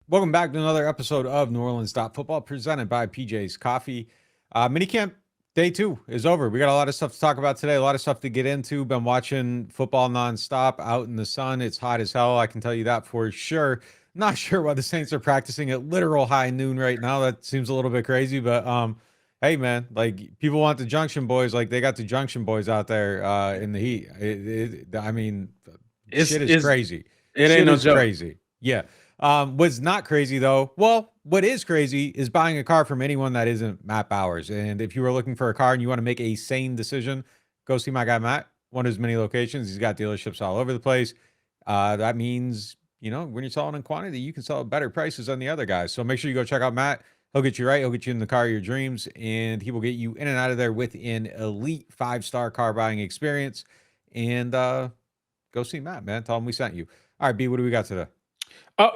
Welcome back to another episode of NewOrleans.Football presented by PJ's Coffee. Minicamp day 2 is over. We got a lot of stuff to talk about today, a lot of stuff to get into. Been watching football nonstop out in the sun. It's hot as hell. I can tell you that for sure. Not sure why the Saints are practicing at literal high noon right now. That seems a little bit crazy, but hey man, like people want the Junction Boys, like they got the Junction Boys out there in the heat. I mean, It's shit is it's crazy. it ain't Shit no is joke. crazy. Yeah. What's not crazy though, well, what is crazy is buying a car from anyone that isn't Matt Bowers. And if you were looking for a car and you want to make a sane decision, go see my guy Matt. One of his many locations. He's got dealerships all over the place. That means, when you're selling in quantity, you can sell at better prices than the other guys. So make sure you go check out Matt. He'll get you right. He'll get you in the car of your dreams, and he will get you in and out of there with an elite 5-star car buying experience. And go see Matt, man. Tell him we sent you. All right, B, what do we got today?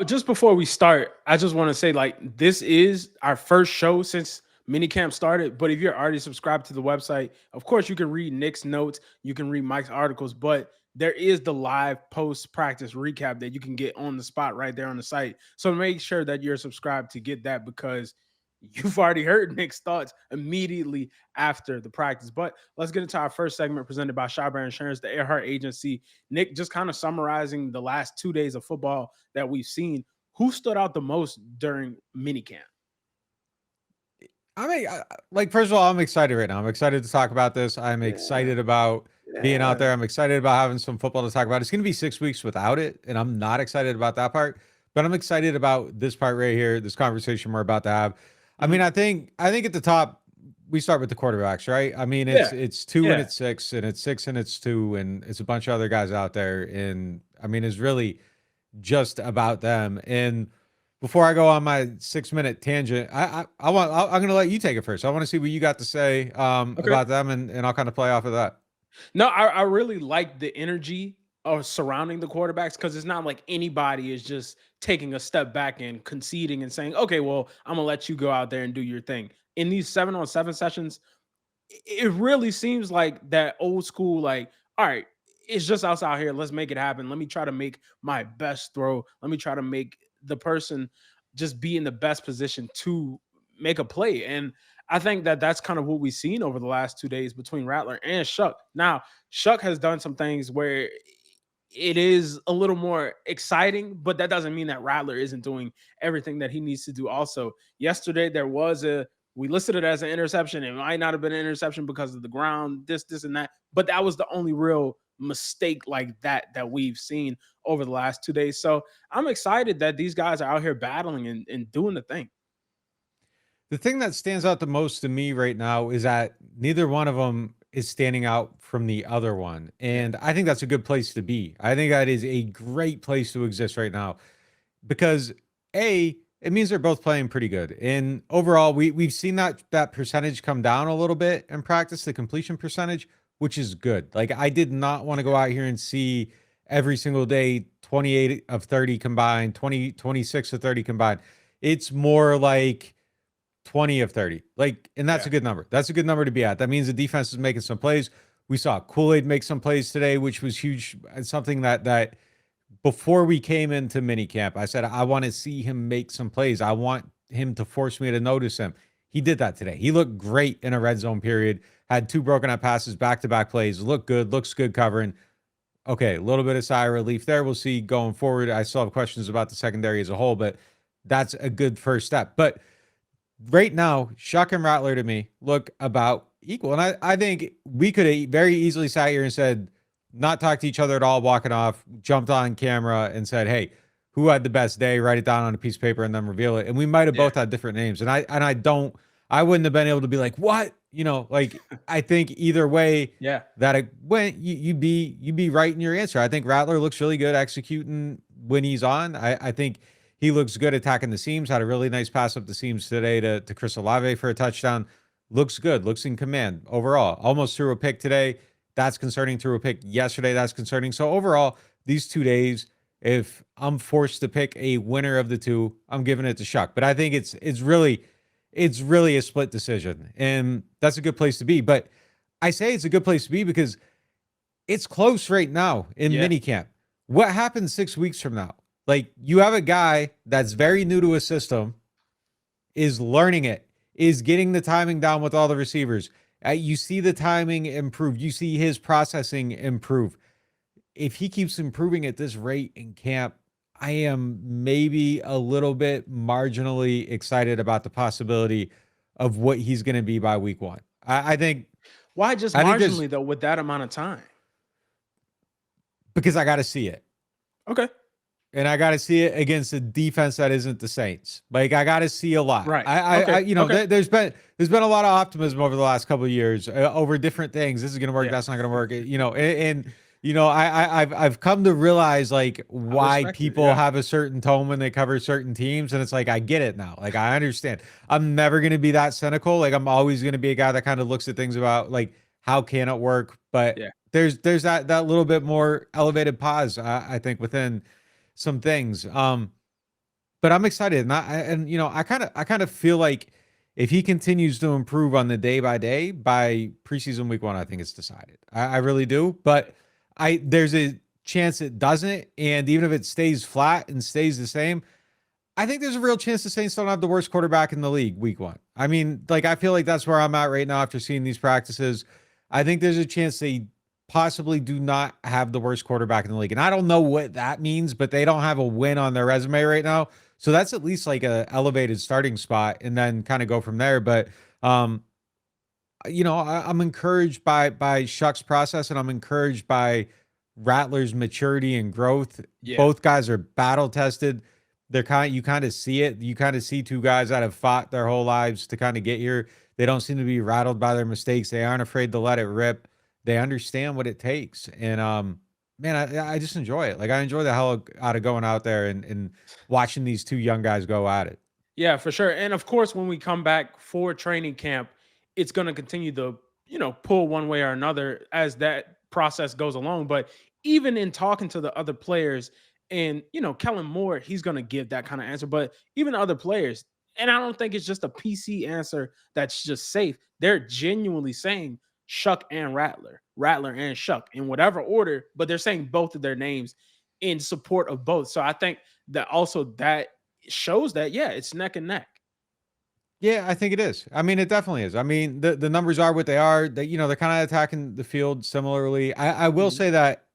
Just before we start, I just want to say, like, this is our first show since minicamp started. But if you're already subscribed to the website, of course you can read Nick's notes, you can read Mike's articles, but there is the live post practice recap that you can get on the spot right there on the site. So make sure that you're subscribed to get that, because you've already heard Nick's thoughts immediately after the practice. But let's get into our first segment presented by Shybar Insurance, the Earhart Agency. Nick, just kind of summarizing the last 2 days of football that we've seen. Who stood out the most during minicamp? I mean, like, first of all, I'm excited right now. I'm excited to talk about this. I'm Yeah, excited about being out yeah. there. I'm excited about having some football to talk about. It's going to be 6 weeks without it, and I'm not excited about that part. But I'm excited about this part right here, this conversation we're about to have. I mean, Mhm. I think at the top we start with the quarterbacks, right? I mean, Yeah, it's two and yeah. it's six, and it's six and it's two, and it's a bunch of other guys out there. And I mean, it's really just about them. And before I go on my 6 minute tangent, I'm going to let you take it first. I want to see what you got to say Okay. about them, and I'll kind of play off of that. No, I really like the energy of surrounding the quarterbacks, because it's not like anybody is just taking a step back and conceding and saying, okay, well, I'm gonna let you go out there and do your thing. In these 7-on-7 sessions, it really seems like that old school, like, all right, it's just us out here. Let's make it happen. Let me try to make my best throw. Let me try to make the person just be in the best position to make a play. And I think that that's kind of what we've seen over the last 2 days between Rattler and Shuck. Now, Shuck has done some things where it is a little more exciting, but that doesn't mean that Rattler isn't doing everything that he needs to do. Also, yesterday there was we listed it as an interception. It might not have been an interception because of the ground, this, and that, but that was the only real mistake like that we've seen over the last 2 days. So I'm excited that these guys are out here battling and doing the thing. The thing that stands out the most to me right now is that neither one of them is standing out from the other one. Yeah. And I think that's a good place to be. I think that is a great place to exist right now because it means they're both playing pretty good. And overall, we've seen that percentage come down a little bit in practice, the completion percentage, which is good. Like I did not want to go out here and see every single day 28 of 30 combined, 26 of 30 combined. It's more like 20 of 30. Like, and that's Yeah. a good number. That's a good number to be at. That means the defense is making some plays. We saw Kool-Aid make some plays today, which was huge. It's something that before we came into minicamp, I said, I want to see him make some plays. I want him to force me to notice him. He did that today. He looked great in a red zone period, had 2 broken up passes, back-to-back plays, looked good, looks good covering. Okay, a little bit of sigh of relief there. We'll see going forward. I still have questions about the secondary as a whole, but that's a good first step. But right now, Shuck and Rattler to me look about equal. And I think we could have very easily sat here and said, not talked to each other at all, walking off, jumped on camera and said, hey, who had the best day? Write it down on a piece of paper and then reveal it. And we might have Yeah. both had different names. And I wouldn't have been able to be like, what? Like I think either way Yeah. that it went, you'd be right in your answer. I think Rattler looks really good executing when he's on. I think he looks good attacking the seams. Had a really nice pass up the seams today to Chris Olave for a touchdown. Looks good. Looks in command overall. Almost threw a pick today. That's concerning. Threw a pick yesterday. That's concerning. So overall, these 2 days, if I'm forced to pick a winner of the two, I'm giving it to Shuck. But I think it's really a split decision, and that's a good place to be. But I say it's a good place to be because it's close right now in Yeah. minicamp. What happens 6 weeks from now? Like you have a guy that's very new to a system, is learning it, is getting the timing down with all the receivers. You see the timing improve. You see his processing improve. If he keeps improving at this rate in camp, I am maybe a little bit marginally excited about the possibility of what he's going to be by week one. I think. Why just I think there's marginally though with that amount of time? because I got to see it. Okay. And I got to see it against a defense that isn't the Saints. Like I got to see a lot. Right. I Okay. you know, Okay. there's been a lot of optimism over the last couple of years over different things. This is going to work. Yeah. That's not going to work. You know, and you know, I've come to realize like I why respect it. people Yeah. have a certain tone when they cover certain teams, and it's like I get it now. Like I understand. I'm never going to be that cynical. Like I'm always going to be a guy that kind of looks at things about like how can it work, but Yeah. there's that little bit more elevated pause I think within some things. But I'm excited, and you know, I kind of feel like if he continues to improve on the day by day by preseason week one, I think it's decided. I really do. But there's a chance it doesn't, and even if it stays flat and stays the same, I think there's a real chance the Saints don't have the worst quarterback in the league week one. I mean, like I feel like that's where I'm at right now after seeing these practices. I think there's a chance they possibly do not have the worst quarterback in the league. And I don't know what that means, but they don't have a win on their resume right now. So that's at least like a elevated starting spot and then kind of go from there. But you know, I'm encouraged by Shuck's process and I'm encouraged by Rattler's maturity and growth. Yeah. Both guys are battle tested. You kind of see it. You kind of see two guys that have fought their whole lives to kind of get here. They don't seem to be rattled by their mistakes. They aren't afraid to let it rip. They understand what it takes. And man, I just enjoy it. Like I enjoy the hell out of going out there and watching these two young guys go at it. Yeah, for sure. And of course, when we come back for training camp, it's going to continue to, pull one way or another as that process goes along. But even in talking to the other players and, Kellen Moore, he's going to give that kind of answer. But even other players, and I don't think it's just a PC answer that's just safe. They're genuinely saying Shuck and Rattler, Rattler and Shuck in whatever order, but they're saying both of their names in support of both. So I think that also that shows that, yeah, it's neck and neck. Yeah, I think it is. I mean, it definitely is. I mean, the numbers are what they are. They, they're kind of attacking the field similarly. I will Mhm. say that,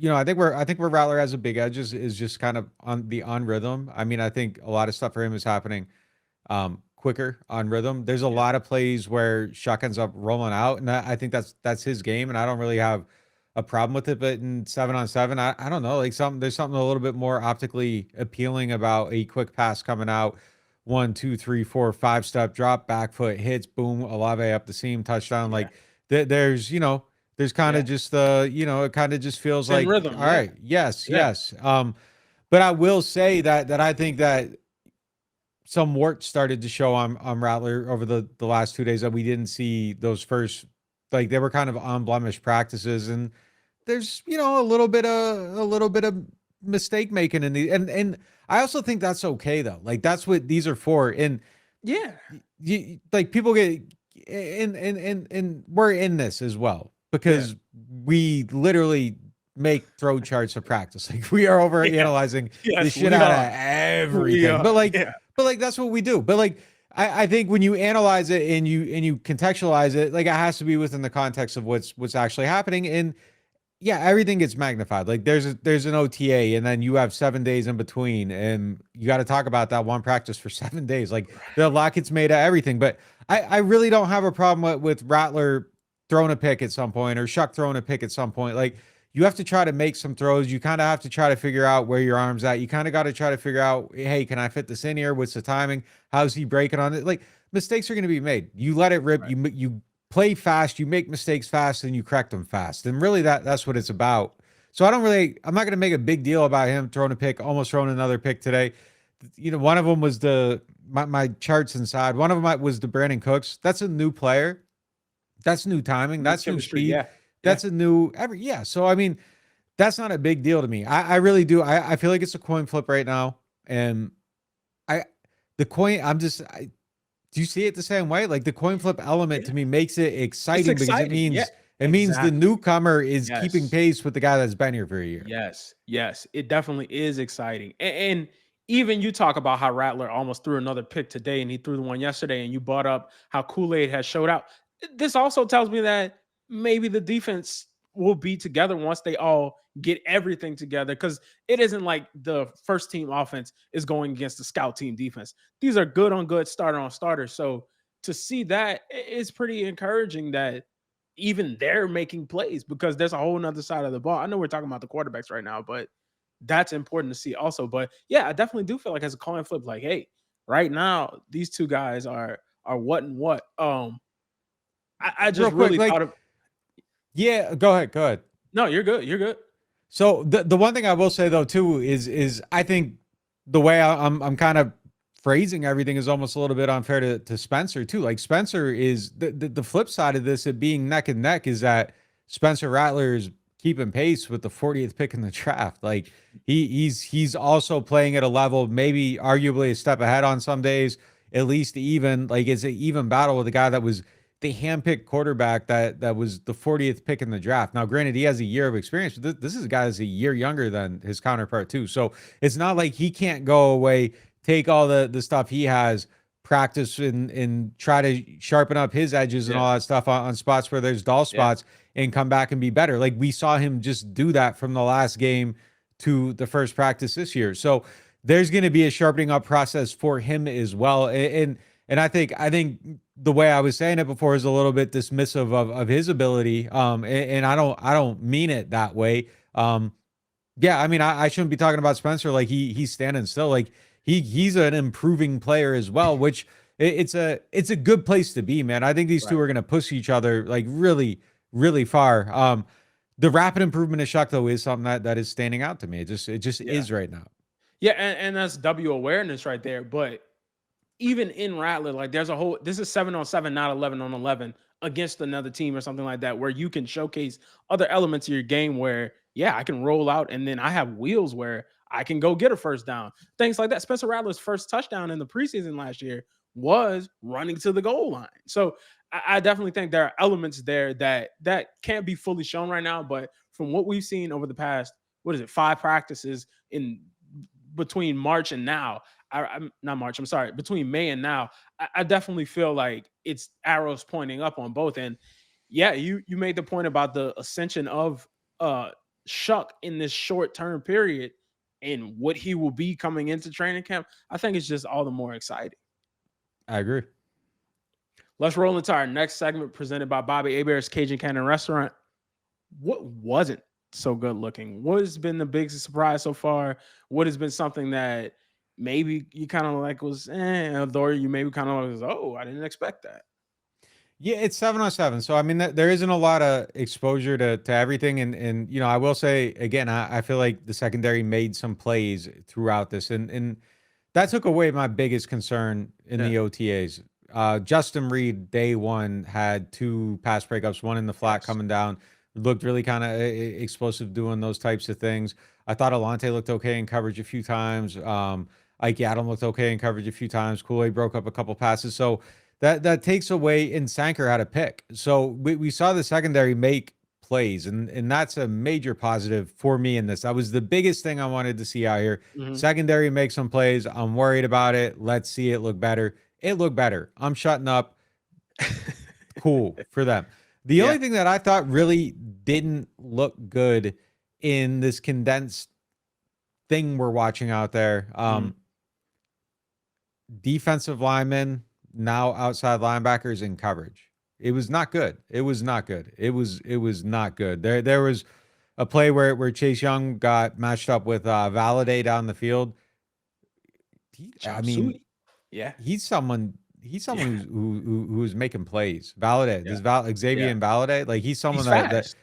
I think where Rattler has a big edge is just kind of on rhythm. I mean, I think a lot of stuff for him is happening quicker on rhythm. There's a Yeah. lot of plays where Shuck ends up rolling out, and I think that's his game, and I don't really have a problem with it. But in 7-on-7, I don't know, like there's something a little bit more optically appealing about a quick pass coming out, 1, 2, 3, 4, 5 step drop, back foot hits, boom, Olave up the seam, touchdown. Yeah. Like there's there's kind Yeah. of just it kind of just feels It's in like rhythm. all Yeah. right, yes, Yeah. yes. But I will say that I think that some warts started to show on Rattler over the last 2 days that we didn't see those first, like they were kind of unblemished practices, and there's a little bit of mistake making in the and I also think that's okay though. Like that's what these are for. And Yeah. you like people get and we're in this as well Yeah. because we literally make throw charts of practice. Like we are over Yeah. analyzing the Yes, shit we out of are. We everything. are. Yeah. But like that's what we do. But like I think when you analyze it and you contextualize it, like it has to be within the context of what's actually happening. And yeah, everything gets magnified. Like there's an OTA and then you have 7 days in between and you got to talk about that one practice for 7 days. Like the lot gets made of everything. But I really don't have a problem with Rattler throwing a pick at some point or Shuck throwing a pick at some point. Like you have to try to make some throws. You kind of have to try to figure out where your arm's at. You kind of got to try to figure out, hey, can I fit this in here? What's the timing? How's he breaking on it? Like mistakes are going to be made. You let it rip. Right. You play fast, you make mistakes fast, and you correct them fast. And really that's what it's about. So I'm not going to make a big deal about him throwing a pick, almost throwing another pick today. One of them was my charts inside. One of them was the Brandon Cooks. That's a new player. That's new timing. New That's new chemistry. speed. Yeah. That's a new yeah. So I mean, that's not a big deal to me. I really do. I feel like it's a coin flip right now. And the coin, do you see it the same way? Like the coin flip element to me makes it exciting because it exciting. means Yeah. It means the Exactly. newcomer is keeping Yes. pace with the guy that's been here for a year. Yes, yes, it definitely is exciting. And even you talk about how Rattler almost threw another pick today, and he threw the one yesterday, and you brought up how Kool-Aid has showed out. This also tells me that maybe the defense will be together once they all get everything together. Because it isn't like the first team offense is going against the scout team defense. These are good on good, starter on starter. So to see that is pretty encouraging that even they're making plays because there's a whole nother side of the ball. I know we're talking about the quarterbacks right now, but that's important to see also. But yeah, I definitely do feel like as a coin flip, like, hey, right now these two guys are what and what. I Real just quick, really like, thought of yeah, go ahead, go ahead. no, you're good. You're good. So the one thing I will say though too is I think the way I'm kind of phrasing everything is almost a little bit unfair to Spencer too. Like Spencer is the flip side of this, it being neck and neck, is that Spencer Rattler is keeping pace with the 40th pick in the draft. Like he's also playing at a level maybe arguably a step ahead on some days, at least even. Like it's an even battle with a guy that was the handpicked quarterback that was the 40th pick in the draft. Now, granted, he has a year of experience, but this is a guy that's a year younger than his counterpart too. So it's not like he can't go away, take all the stuff he has, practice and try to sharpen up his edges and Yeah. all that stuff on spots where there's dull Yeah. spots and come back and be better. Like we saw him just do that from the last game to the first practice this year. So there's going to be a sharpening up process for him as well. And I think the way I was saying it before is a little bit dismissive of his ability. And I don't mean it that way. Yeah, I mean I shouldn't be talking about Spencer like he's standing still. Like he's an improving player as well, which it's a good place to be, man. I think these two Right. are gonna push each other like really, really far. The rapid improvement of Shuck though is something that is standing out to me. It just Yeah. is right now. Yeah. And that's W awareness right there. But even in Rattler, like there's a whole this is 7-on-7, not 11-on-11 against another team or something like that, where you can showcase other elements of your game where, yeah, I can roll out and then I have wheels where I can go get a first down. Things like that. Spencer Rattler's first touchdown in the preseason last year was running to the goal line. So I definitely think there are elements there that can't be fully shown right now. But from what we've seen over the past, what is it, 5 practices in between March and now, I'm not March. I'm sorry. Between May and now, I definitely feel like it's arrows pointing up on both. And yeah, you made the point about the ascension of Shuck in this short term period and what he will be coming into training camp. I think it's just all the more exciting. I agree. Let's roll into our next segment presented by Bobby Hebert's Cajun Cannon Restaurant. What wasn't so good looking? What has been the biggest surprise so far? What has been something that maybe you kind of like was, or you maybe kind of was, oh, I didn't expect that. Yeah, it's 7-on-7. So I mean, there isn't a lot of exposure to everything, and I will say again, I feel like the secondary made some plays throughout this, and that took away my biggest concern in Yeah. the OTAs. Justin Reed, day one, had two pass breakups, one in the flat Yes. coming down, looked really kind of explosive doing those types of things. I thought Alante looked okay in coverage a few times. Ike Adam looked okay in coverage a few times. Kool-Aid broke up a couple passes. So that takes away, and Sanker had a pick. So we saw the secondary make plays, and that's a major positive for me in this. That was the biggest thing I wanted to see out here. Mhm. Secondary make some plays. I'm worried about it. Let's see it look better. It looked better. I'm shutting up. Cool for them. The Yeah. only thing that I thought really didn't look good in this condensed thing we're watching out there, Mhm. defensive linemen, now outside linebackers in coverage. It was not good. It was not good. It was not good. There was a play where Chase Young got matched up with Valade down the field. I Chop mean, suey. Yeah. he's someone. He's someone Yeah. who's making plays. Valade, Yeah. Xavier Yeah. and Valade, like he's someone He's that fast.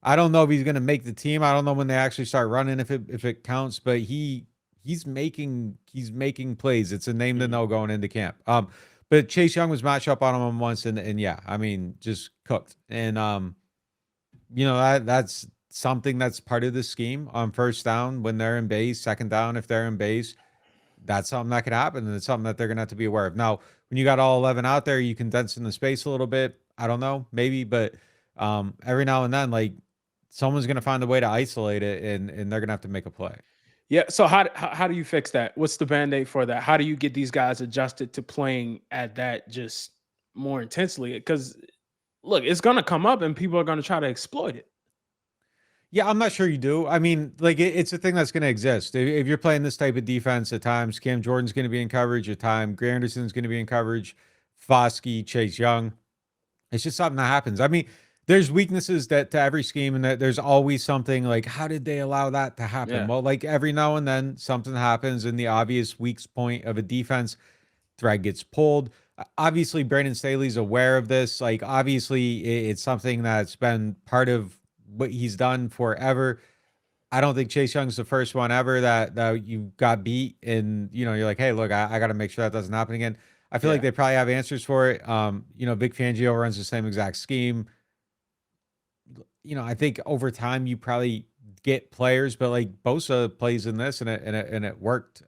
I don't know if he's going to make the team. I don't know when they actually start running if it counts, but he's making plays. It's a name to Mhm. know going into camp. But Chase Young was matched up on him once, and yeah, I mean, just cooked. And that's something that's part of the scheme on first down when they're in base, second down if they're in base. That's something that could happen, and it's something that they're gonna have to be aware of. Now, when you got all 11 out there, you condense in the space a little bit. I don't know, maybe, but every now and then, like someone's going to find a way to isolate it, and they're going to have to make a play. Yeah. So how do you fix that? What's the band-aid for that? How do you get these guys adjusted to playing at that just more intensely? Because look, it's gonna come up and people are gonna try to exploit it. Yeah, I'm not sure you do. I mean, like it's a thing that's going to exist. If you're playing this type of defense, at times Cam Jordan's going to be in coverage, at time Granderson's going to be in coverage, Foskey, Chase Young. It's just something that happens. I mean, there's weaknesses that to every scheme, and that there's always something like, how did they allow that to happen? Yeah. Well, like every now and then something happens in the obvious weak point of a defense, thread gets pulled. Obviously, Brandon Staley's aware of this. Like, obviously, it's something that's been part of what he's done forever. I don't think Chase Young's the first one ever that you got beat, and you're like, hey, look, I got to make sure that doesn't happen again. I feel like Yeah. they probably have answers for it. Vic Fangio runs the same exact scheme. I think over time you probably get players, but like Bosa plays in this, and it worked.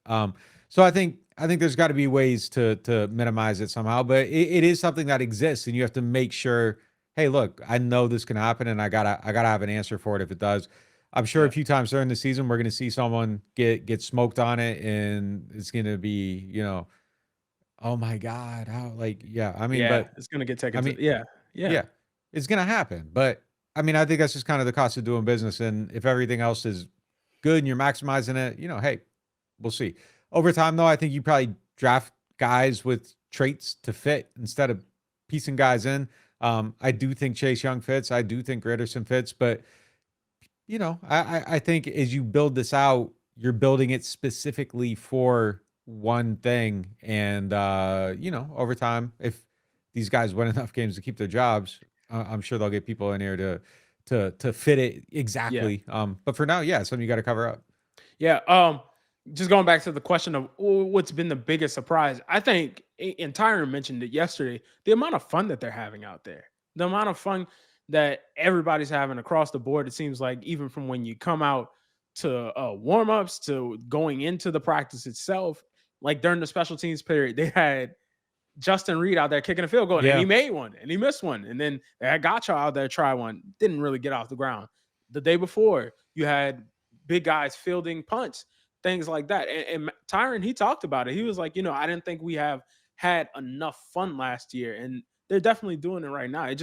So I think there's got to be ways to minimize it somehow, but it is something that exists, and you have to make sure, hey, look, I know this can happen, and I gotta have an answer for it if it does. I'm sure a Yeah. few times during the season we're gonna see someone get smoked on it, and it's gonna be, oh my God, how, like, yeah, I mean, Yeah. but It's gonna get I taken to mean, yeah. Yeah. yeah, it's gonna happen. But I mean, I think that's just kind of the cost of doing business. And if everything else is good and you're maximizing it, hey, we'll see. Over time, though, I think you probably draft guys with traits to fit instead of piecing guys in. I do think Chase Young fits. I do think Gritterson fits. But I think as you build this out, you're building it specifically for one thing. And over time, if these guys win enough games to keep their jobs, I'm sure they'll get people in here to fit it Yeah. exactly. But for now, yeah, something you got to cover up. Yeah. Just going back to the question of what's been the biggest surprise, I think, and Tyron mentioned it yesterday, the amount of fun that they're having out there, the amount of fun that everybody's having across the board. It seems like even from when you come out to warm-ups to going into the practice itself, like during the special teams period, they had Justin Reed out there kicking a field goal, and Yeah. he made one and he missed one. And then they had Gotcha out there try one, didn't really get off the ground. The day before, you had big guys fielding punts, things like that. And Tyron, he talked about it. He was like, I didn't think we have had enough fun last year. And they're definitely doing it right now. It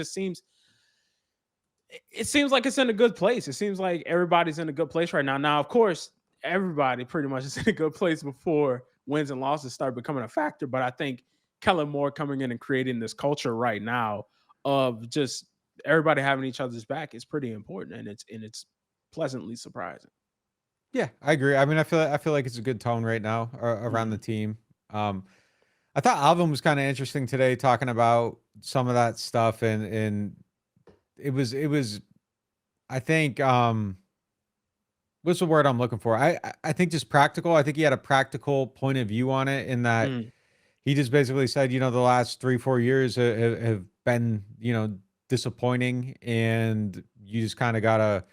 seems like it's in a good place. It seems like everybody's in a good place right now. Now, of course, everybody pretty much is in a good place before wins and losses start becoming a factor. But I think Kellen Moore coming in and creating this culture right now of just everybody having each other's back is pretty important, and it's pleasantly surprising. Yeah, I agree. I mean, I feel like it's a good tone right now around the team. I thought Alvin was kind of interesting today, talking about some of that stuff, and it was I think what's the word I'm looking for? I think just practical. I think he had a practical point of view on it, in that Mm, he just basically said, the last 3-4 years have been, disappointing, and you just kind of gotta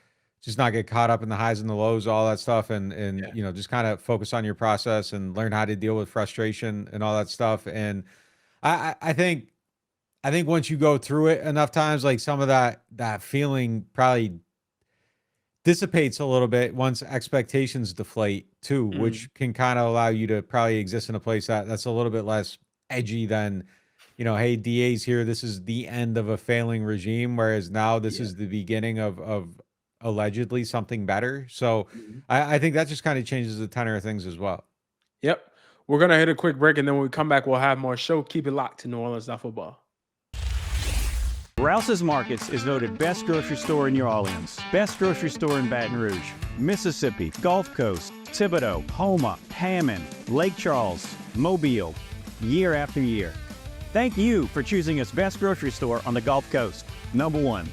just not get caught up in the highs and the lows, all that stuff, and yeah. just kind of focus on your process and learn how to deal with frustration and all that stuff. And I think once you go through it enough times, like some of that feeling probably dissipates a little bit once expectations deflate too, Mm, which can kind of allow you to probably exist in a place that's a little bit less edgy than, hey, DA's here. This is the end of a failing regime, whereas now this yeah. is the beginning of allegedly something better. So Mhm. I think that just kind of changes the tenor of things as well. Yep. We're gonna hit a quick break, and then when we come back, we'll have more show. Keep it locked to NewOrleans.Football. Rouse's Markets is voted best grocery store in New Orleans, best grocery store in Baton Rouge, Mississippi, Gulf Coast, Thibodaux, Houma, Hammond, Lake Charles, Mobile, year after year. Thank you for choosing us best grocery store on the Gulf Coast. Number one.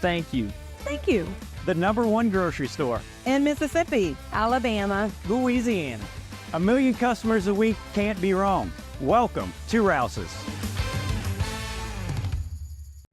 Thank you. Thank you. The number one grocery store. In Mississippi, Alabama, Louisiana. 1 million customers a week can't be wrong. Welcome to Rouse's.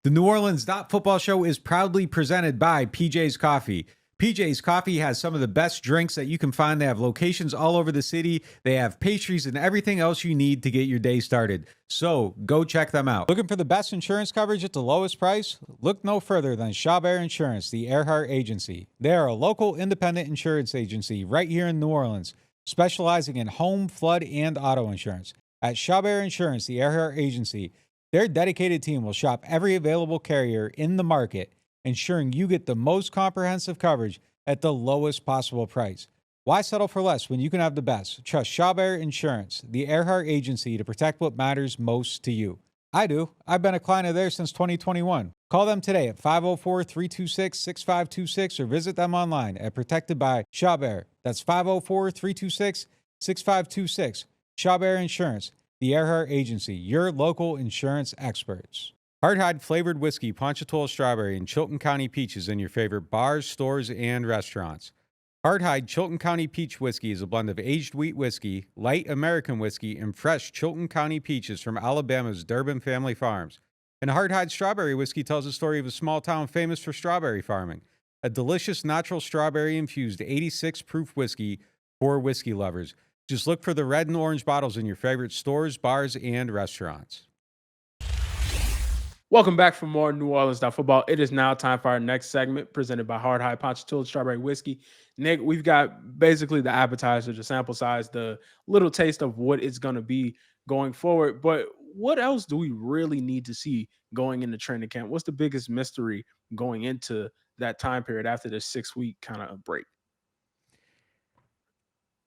The New Orleans.Football show is proudly presented by PJ's Coffee. PJ's Coffee has some of the best drinks that you can find. They have locations all over the city. They have pastries and everything else you need to get your day started. So go check them out. Looking for the best insurance coverage at the lowest price? Look no further than Chabert Insurance, the Earhart Agency. They are a local independent insurance agency right here in New Orleans, specializing in home, flood, and auto insurance. At Chabert Insurance, the Earhart Agency, their dedicated team will shop every available carrier in the market, ensuring you get the most comprehensive coverage at the lowest possible price. Why settle for less when you can have the best? Trust Chabert Insurance, the Earhart Agency, to protect what matters most to you. I do. I've been a client of theirs since 2021. Call them today at 504-326-6526 or visit them online at Protected by Chabert. That's 504-326-6526. Chabert Insurance, the Earhart Agency, your local insurance experts. Hardhide flavored whiskey, Ponchatoula strawberry, and Chilton County peaches in your favorite bars, stores, and restaurants. Hardhide Chilton County peach whiskey is a blend of aged wheat whiskey, light American whiskey, and fresh Chilton County peaches from Alabama's Durbin Family Farms. And Hardhide strawberry whiskey tells the story of a small town famous for strawberry farming. A delicious natural strawberry-infused 86 proof whiskey for whiskey lovers. Just look for the red and orange bottles in your favorite stores, bars, and restaurants. Welcome back for more NewOrleans.Football. It is now time for our next segment presented by Hardhide Ponchatoula Strawberry Whiskey. Nick, we've got basically the appetizer, the sample size, the little taste of what it's going to be going forward. But what else do we really need to see going into training camp? What's the biggest mystery going into that time period after this 6-week kind of break?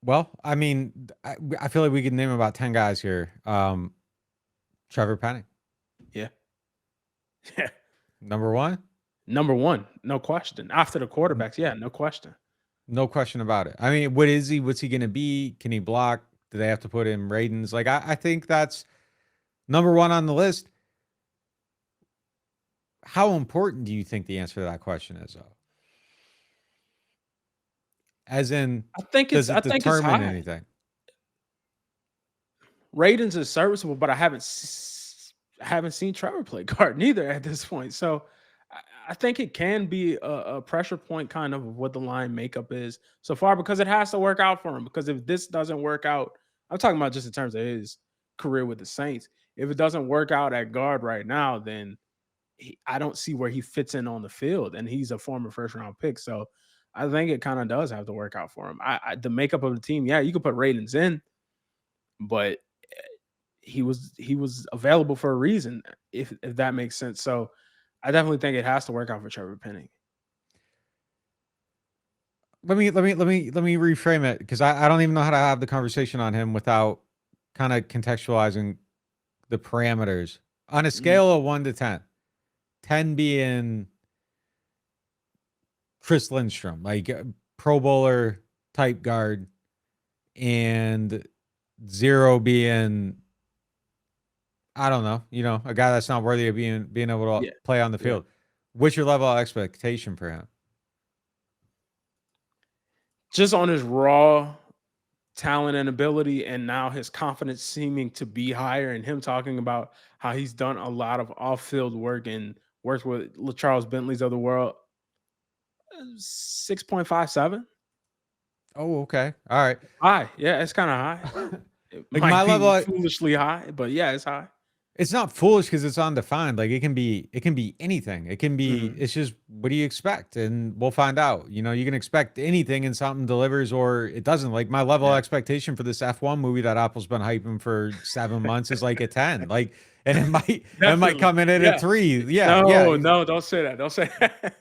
Well, I mean, I feel like we could name about 10 guys here. Trevor Penning. Yeah. Yeah. Number one, no question. After the quarterbacks, yeah, no question. No question about it. I mean, what is he? What's he going to be? Can he block? Do they have to put in Radens? Like, I think that's number one on the list. How important do you think the answer to that question is, though? As in, I think it's high. Anything? Radens is serviceable, but I haven't seen Trevor play guard neither at this point. So I think it can be a pressure point kind of what the line makeup is so far, because it has to work out for him. Because if this doesn't work out, I'm talking about just in terms of his career with the Saints. If it doesn't work out at guard right now, then I don't see where he fits in on the field. And he's a former first-round pick. So I think it kind of does have to work out for him. The makeup of the team, yeah, you could put Radens in, but he was available for a reason, if that makes sense. So I definitely think it has to work out for Trevor Penning. Let me reframe it, because I don't even know how to have the conversation on him without kind of contextualizing the parameters on a scale of 1 to 10. 10 being Chris Lindstrom, like Pro Bowler type guard, and 0 being, I don't know, a guy that's not worthy of being able to play on the field. What's your level of expectation for him? Just on his raw talent and ability, and now his confidence seeming to be higher, and him talking about how he's done a lot of off-field work and worked with Charles Bentley's of the world. 6.57. Oh, okay. All right. High. Yeah, it's kind of high. It Like, might my be level foolishly high, but yeah, it's high. It's not foolish because it's undefined. Like, it can be anything. It can be, it's just, what do you expect? And we'll find out. You can expect anything and something delivers or it doesn't. Like, my level of expectation for this F1 movie that Apple's been hyping for 7 months is like a 10. Like, and it might come in at a 3. Yeah. No, don't say that. Don't say that.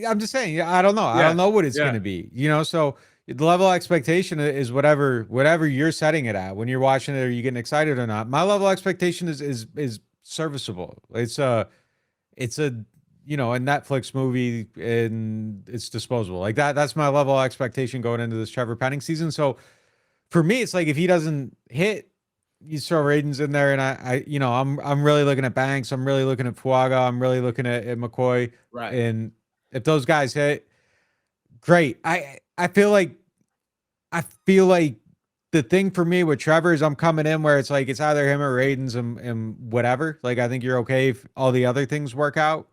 I'm just saying, I don't know. I don't know what it's going to be, so the level of expectation is whatever you're setting it at when you're watching it. Are you getting excited or not? My level of expectation is serviceable. It's a Netflix movie and it's disposable. Like that's my level of expectation going into this Trevor Penning season. So for me, it's like, if he doesn't hit, you throw Radens in there, and I'm really looking at Banks. I'm really looking at Fuaga. I'm really looking at McCoy. Right. And if those guys hit, great. I feel like the thing for me with Trevor is I'm coming in where it's like, it's either him or Radens and whatever. Like, I think you're okay if all the other things work out.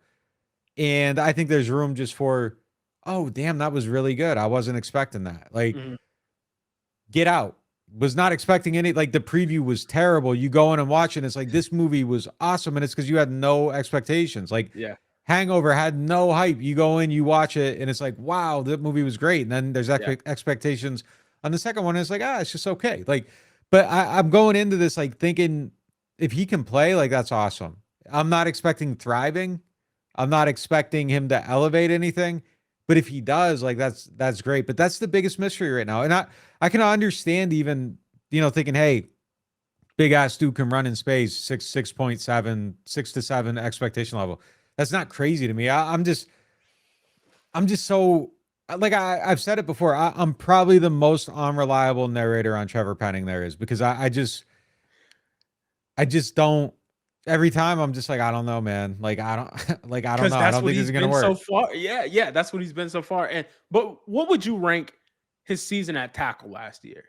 And I think there's room just for oh, damn, that was really good. I wasn't expecting that. Like, Mhm. Get Out, was not expecting any, like the preview was terrible. You go in and watch it, and it's like, this movie was awesome. And it's because you had no expectations. Like, Yeah. Hangover had no hype. You go in, you watch it, and it's like, wow, that movie was great. And then there's Yeah. expectations on the second one. And it's like, it's just okay. Like, but I'm going into this like thinking if he can play, like that's awesome. I'm not expecting thriving. I'm not expecting him to elevate anything. But if he does, like that's great. But that's the biggest mystery right now. And I can understand even, thinking, hey, big ass dude can run in space, 6.7, 6 to 7 expectation level. That's not crazy to me. I'm just so like I've said it before. I'm probably the most unreliable narrator on Trevor Penning there is because I just don't. Every time I'm just like, I don't know, man. Like I don't like I don't Because know. I that's don't what think this he's is gonna been so work. far. Yeah, that's what he's been so far. But what would you rank his season at tackle last year?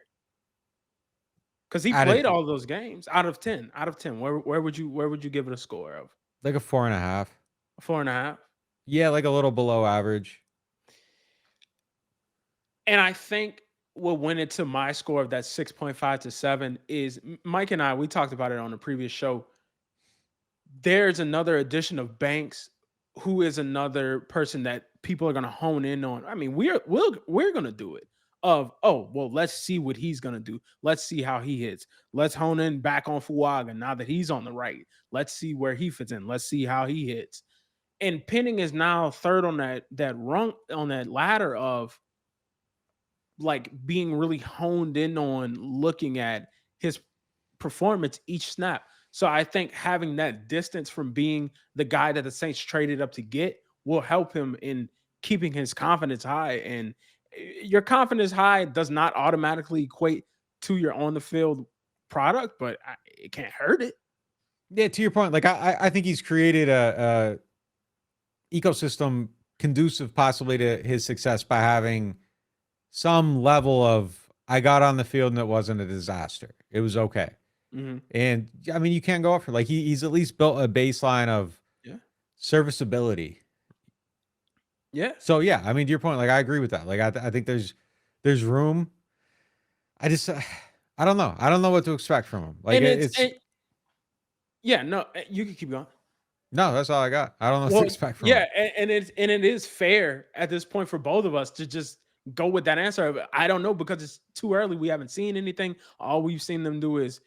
Because he Out of played all those games out of 10. Out of 10, where would you give it a score of? like a 4.5. A 4.5. Yeah, like a little below average. And I think what went into my score of that 6.5 to 7 is Mike and I, we talked about it on the previous show. There's another addition of Banks, who is another person that people are going to hone in on. I mean, we're going to do it. Let's see what he's going to do. Let's see how he hits. Let's hone in back on Fuaga now that he's on the right. Let's see where he fits in. Let's see how he hits. And Penning is now third on that rung on that ladder of like being really honed in on looking at his performance each snap. So I think having that distance from being the guy that the Saints traded up to get will help him in keeping his confidence high. And your confidence high does not automatically equate to your on the field product, but it can't hurt it. Yeah, to your point, like I think he's created a ecosystem conducive possibly to his success by having some level of I got on the field and it wasn't a disaster. It was okay. Mm-hmm. And I mean, you can't go up for like he's at least built a baseline of serviceability. Yeah. So yeah, I mean, to your point, like I agree with that. Like I think there's room. I just I don't know. I don't know what to expect from him. Like no, you can keep going. no, that's all I got. I don't know what to expect from him. And it is fair at this point for both of us to just go with that answer. I don't know because it's too early. We haven't seen anything. All we've seen them do is,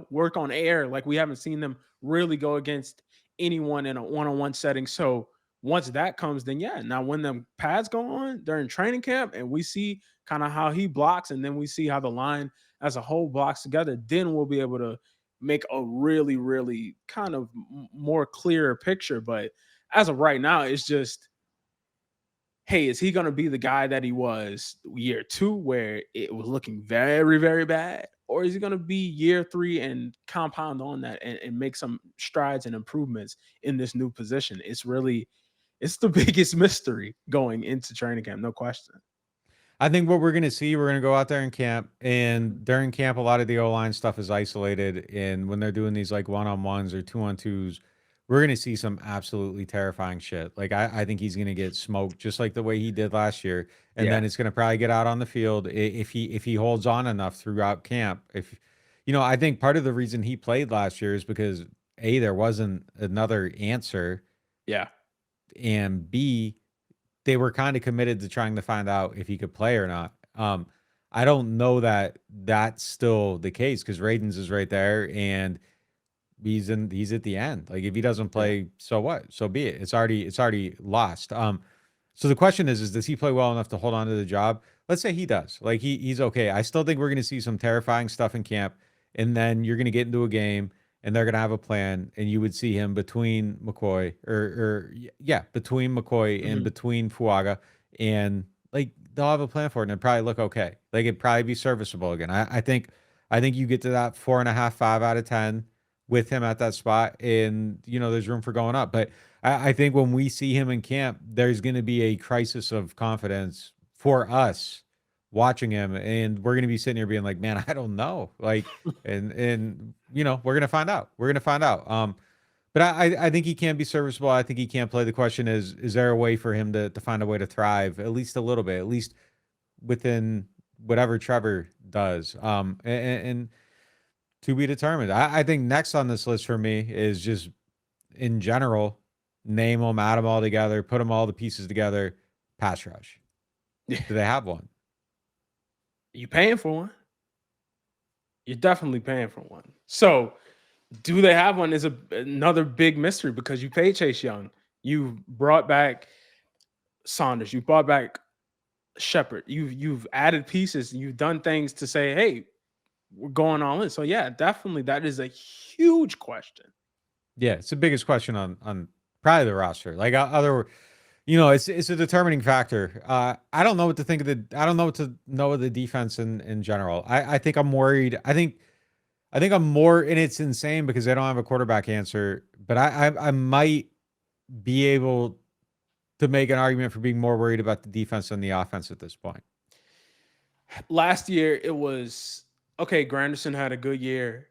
work on air. Like we haven't seen them really go against anyone in a one-on-one setting. So once that comes, then now when them pads go on during training camp and we see kind of how he blocks and then we see how the line as a whole blocks together, then we'll be able to make a really, really kind of more clearer picture. But as of right now, it's just, hey, is he going to be the guy that he was year 2 where it was looking very, very bad? Or is he going to be year 3 and compound on that and make some strides and improvements in this new position? It's the biggest mystery going into training camp, no question. I think what we're going to see, we're going to go out there in camp, and during camp, a lot of the O-line stuff is isolated. And when they're doing these like one-on-ones or two-on-twos, we're going to see some absolutely terrifying shit. Like I think he's going to get smoked just like the way he did last year. And then it's going to probably get out on the field if he holds on enough throughout camp. I think part of the reason he played last year is because A, there wasn't another answer. Yeah. And B, they were kind of committed to trying to find out if he could play or not. I don't know that that's still the case because Radens is right there and he's at the end. Like if he doesn't play, so what? So be it. It's already lost. So the question is does he play well enough to hold on to the job? Let's say he does. Like he's okay. I still think we're going to see some terrifying stuff in camp, and then you're going to get into a game and they're going to have a plan, and you would see him between McCoy between McCoy and between Fuaga, and like they'll have a plan for it and it'd probably look okay. Like it'd probably be serviceable again. I think you get to that 4.5, 5 out of 10 with him at that spot, and there's room for going up. But I think when we see him in camp, there's going to be a crisis of confidence for us watching him, and we're going to be sitting here being like, man, I don't know. Like, and we're going to find out. But I think he can be serviceable. I think he can play. The question is there a way for him to find a way to thrive at least a little bit, at least within whatever Trevor does? And to be determined. I think next on this list for me is just in general, name them, add them all together, put them all the pieces together. Pass rush. Yeah. Do they have one? You paying for one? You're definitely paying for one. So, do they have one is another big mystery because you paid Chase Young. You brought back Saunders. You brought back Shepard. You've added pieces. You've done things to say, hey, we're going all in. So yeah, definitely that is a huge question. Yeah, it's the biggest question on probably the roster. Like other, it's a determining factor. I don't know what to think of I don't know what to know of the defense in general. I think I'm worried. I think I'm more, and it's insane because I don't have a quarterback answer, but I might be able to make an argument for being more worried about the defense than the offense at this point. Last year, it was, okay, Granderson had a good year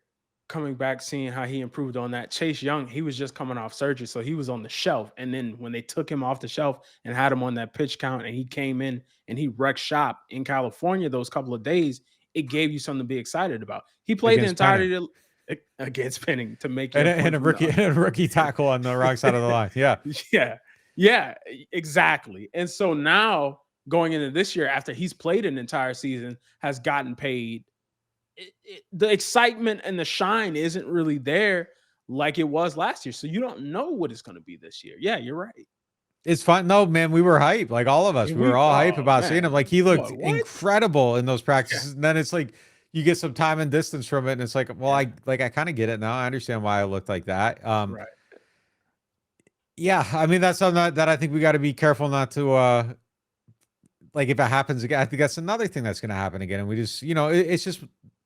coming back, seeing how he improved on that. Chase Young, he was just coming off surgery, so he was on the shelf. And then when they took him off the shelf and had him on that pitch count and he came in and he wrecked shop in California those couple of days, it gave you something to be excited about. He played Against the entirety against Penning to make it and a rookie tackle on the wrong side of the line. Yeah. Yeah, exactly. And so now going into this year, after he's played an entire season, has gotten paid, the excitement and the shine isn't really there like it was last year. So you don't know what it's going to be this year. Yeah, you're right. It's fun. No, man, we were hyped. Like all of us, we were all hyped about seeing him. Like he looked incredible in those practices. Yeah. And then it's like you get some time and distance from it, and it's like, well, I kind of get it now. I understand why I looked like that. Right. Yeah, I mean that's something that I think we got to be careful not to. Like if it happens again, I think that's another thing that's going to happen again, and we just, it's just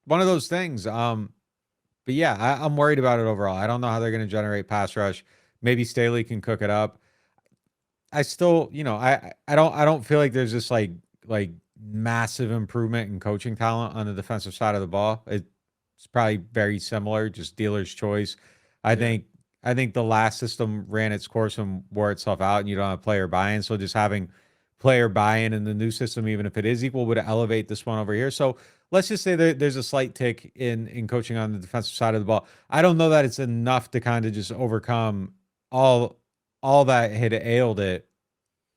one of those things. But yeah, I'm worried about it overall. I don't know how they're going to generate pass rush. Maybe Staley can cook it up. I still, I don't feel like there's this like massive improvement in coaching talent on the defensive side of the ball. It's probably very similar, just dealer's choice. I think the last system ran its course and wore itself out, and you don't have player buy-in. So just having player buy-in in the new system, even if it is equal, would elevate this one over here. So let's just say that there's a slight tick in coaching on the defensive side of the ball. I don't know that it's enough to kind of just overcome all that had ailed it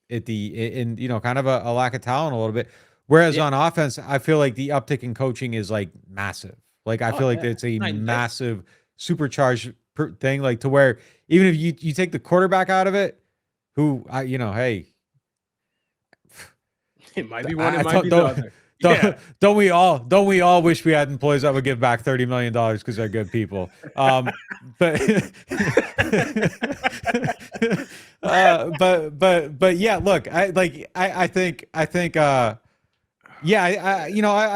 in kind of a lack of talent a little bit. Whereas on offense, I feel like the uptick in coaching is like massive. Like I feel like it's a massive supercharged thing, like to where even if you take the quarterback out of it, who hey, it might be one, it might be the other. Don't we all wish we had employees that would give back $30 million because they're good people? But yeah, look, I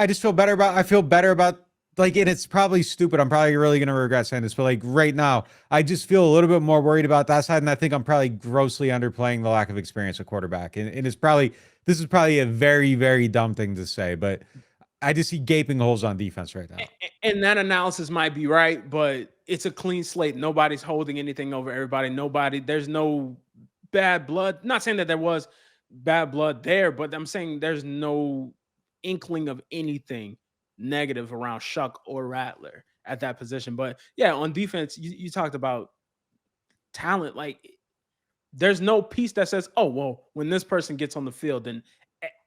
just feel better about. I feel better about and it's probably stupid. I'm probably really gonna regret saying this, but like right now, I just feel a little bit more worried about that side, and I think I'm probably grossly underplaying the lack of experience at quarterback, and it's probably. This is probably a very, very dumb thing to say, but I just see gaping holes on defense right now. And that analysis might be right, but it's a clean slate. Nobody's holding anything over everybody. There's no bad blood. Not saying that there was bad blood there, but I'm saying there's no inkling of anything negative around Shuck or Rattler at that position. But yeah, on defense, you talked about talent. Like, there's no piece that says, oh, well, when this person gets on the field, then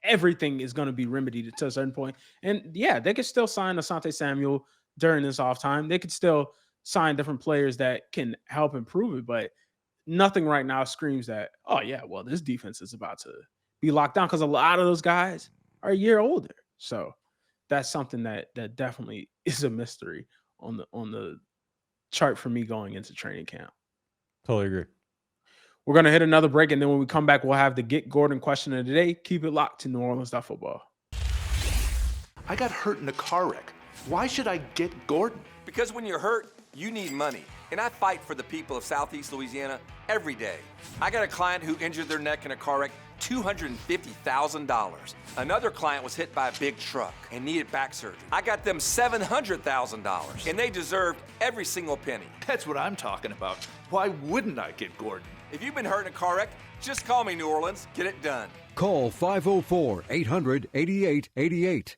everything is going to be remedied to a certain point. And yeah, they could still sign Asante Samuel during this off time. They could still sign different players that can help improve it. But nothing right now screams that, oh, yeah, well, this defense is about to be locked down, because a lot of those guys are a year older. So that's something that definitely is a mystery on the chart for me going into training camp. Totally agree. We're going to hit another break, and then when we come back, we'll have the Get Gordon question of the day. Keep it locked to NewOrleans.Football. I got hurt in a car wreck. Why should I get Gordon? Because when you're hurt, you need money. And I fight for the people of Southeast Louisiana every day. I got a client who injured their neck in a car wreck $250,000. Another client was hit by a big truck and needed back surgery. I got them $700,000, and they deserved every single penny. That's what I'm talking about. Why wouldn't I get Gordon? If you've been hurt in a car wreck, just call me New Orleans. Get it done. Call 504-800-8888.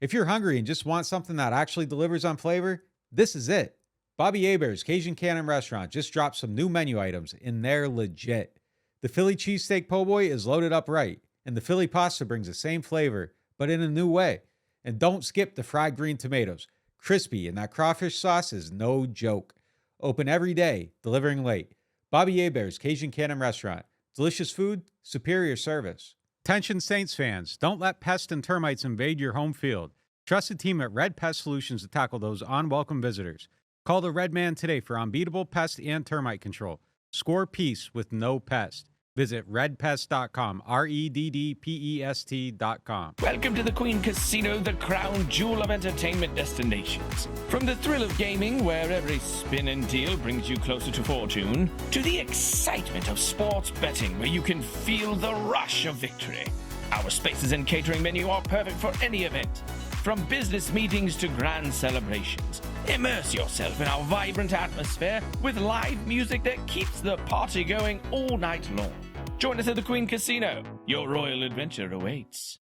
If you're hungry and just want something that actually delivers on flavor, this is it. Bobby Hebert's Cajun Cannon Restaurant just dropped some new menu items, and they're legit. The Philly cheesesteak po' boy is loaded up right, and the Philly pasta brings the same flavor, but in a new way. And don't skip the fried green tomatoes. Crispy, and that crawfish sauce is no joke. Open every day, delivering late. Bobby Hebert's Cajun Cannon Restaurant. Delicious food, superior service. Attention Saints fans, don't let pests and termites invade your home field. Trust the team at Red Pest Solutions to tackle those unwelcome visitors. Call the Red Man today for unbeatable pest and termite control. Score peace with no pest. Visit redpest.com, REDDPEST.com. Welcome to the Queen Casino, the crown jewel of entertainment destinations. From the thrill of gaming, where every spin and deal brings you closer to fortune, to the excitement of sports betting, where you can feel the rush of victory. Our spaces and catering menu are perfect for any event. From business meetings to grand celebrations, immerse yourself in our vibrant atmosphere with live music that keeps the party going all night long. Join us at the Queen Casino. Your royal adventure awaits.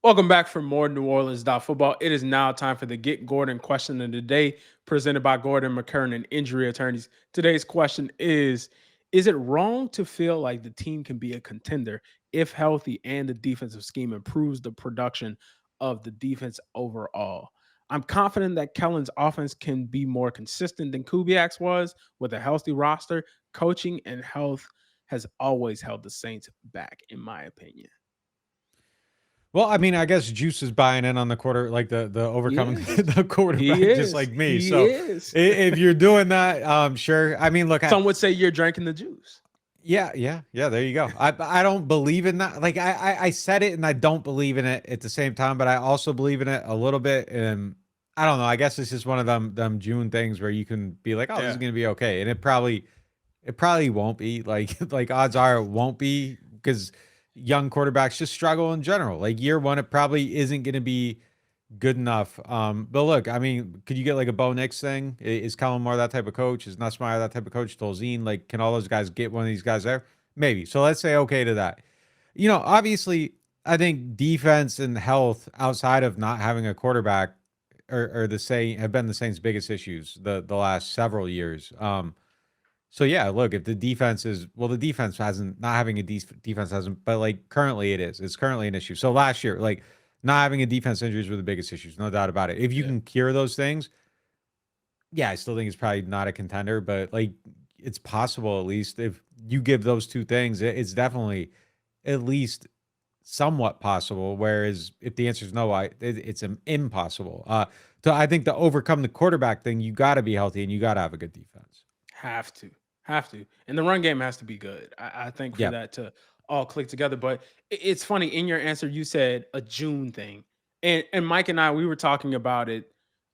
Welcome back for more NewOrleans.Football. It is now time for the Get Gordon question of the day, presented by Gordon McKernan Injury Attorneys. Today's question is it wrong to feel like the team can be a contender if healthy and the defensive scheme improves the production of the defense overall? I'm confident that Kellen's offense can be more consistent than Kubiak's was with a healthy roster. Coaching and health has always held the Saints back, in my opinion. Well, I mean, I guess Juice is buying in on the quarter, like the overcoming the quarterback, just like me. If you're doing that, sure. I mean, look, some would say you're drinking the juice. Yeah. There you go. I don't believe in that. Like I said it, and I don't believe in it at the same time, but I also believe in it a little bit. And I don't know. I guess it's just one of them June things where you can be like, oh, this is gonna be okay, and it probably won't be. Like odds are it won't be, because young quarterbacks just struggle in general. Like year one, it probably isn't gonna be good enough. But look, I mean, could you get like a Bo Nix thing? Is Kellen Moore that type of coach? Is Nussmeier that type of coach? Tolzien, like, can all those guys get one of these guys there? Maybe. So let's say okay to that. You know, obviously, I think defense and health outside of not having a quarterback are have been the Saints' biggest issues the last several years. So yeah, look, if the defense the defense hasn't, not having a defense hasn't, but like currently it is. It's currently an issue. So last year, like, not having a defense injuries were the biggest issues, no doubt about it. If you can cure those things, yeah, I still think it's probably not a contender, but like it's possible at least. If you give those two things, it's definitely at least somewhat possible. Whereas if the answer is no, it's impossible. So I think to overcome the quarterback thing, you got to be healthy and you got to have a good defense. Have to. And the run game has to be good. I think for that to all click together. But it's funny, in your answer, you said a June thing. And Mike and I, we were talking about it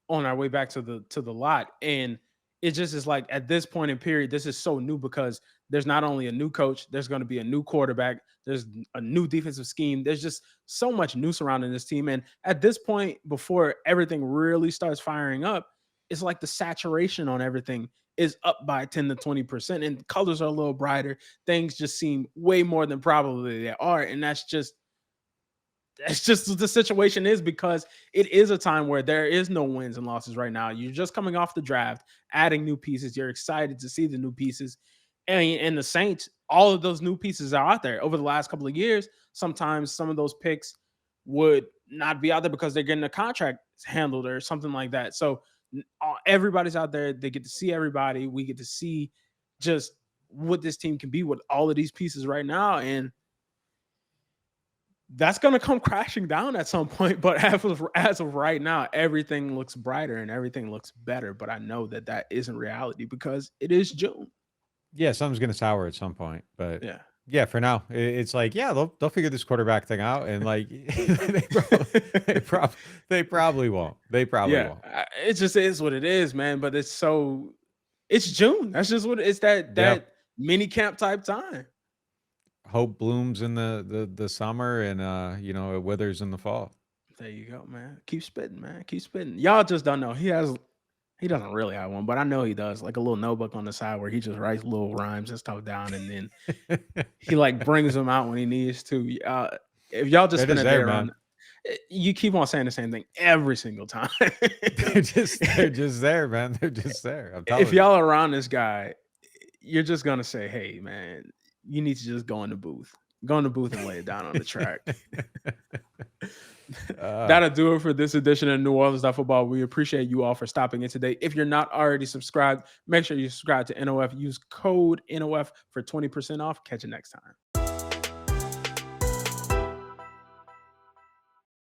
on our way back to the lot. And it just is like, at this point in period, this is so new because there's not only a new coach, there's going to be a new quarterback, there's a new defensive scheme. There's just so much new surrounding this team. And at this point, before everything really starts firing up, it's like the saturation on everything is up by 10 to 20%, and colors are a little brighter. Things just seem way more than probably they are. And that's just what the situation is, because it is a time where there is no wins and losses right now. You're just coming off the draft, adding new pieces. You're excited to see the new pieces. And the Saints, all of those new pieces are out there. Over the last couple of years, sometimes some of those picks would not be out there because they're getting a contract handled or something like that. So everybody's out there. They get to see everybody. We get to see just what this team can be with all of these pieces right now. And that's going to come crashing down at some point. But as of right now, everything looks brighter and everything looks better. But I know that isn't reality because it is June. Yeah, something's going to sour at some point. But yeah, for now, it's like, yeah, they'll figure this quarterback thing out, and like they probably won't. They probably won't. It just is what it is, man. But it's June. That's just what it's that mini camp type time. hope blooms in the summer, and it withers in the fall. There you go, man. Keep spitting, man. Keep spitting. Y'all just don't know. He doesn't really have one, but I know he does. Like a little notebook on the side where he just writes little rhymes and stuff down, and then he like brings them out when he needs to. If y'all just They're spend just a day there, around, man. you keep on saying the same thing every single time. They're just there, man. They're just there. I'm telling If you. y'all are around this guy, you're just gonna say, "Hey, man, you need to just go in the booth. Go in the booth and lay it down on the track." That'll do it for this edition of NewOrleans.Football. We appreciate you all for stopping in today. If you're not already subscribed, make sure you subscribe to NOF. Use code NOF for 20% off. Catch you next time.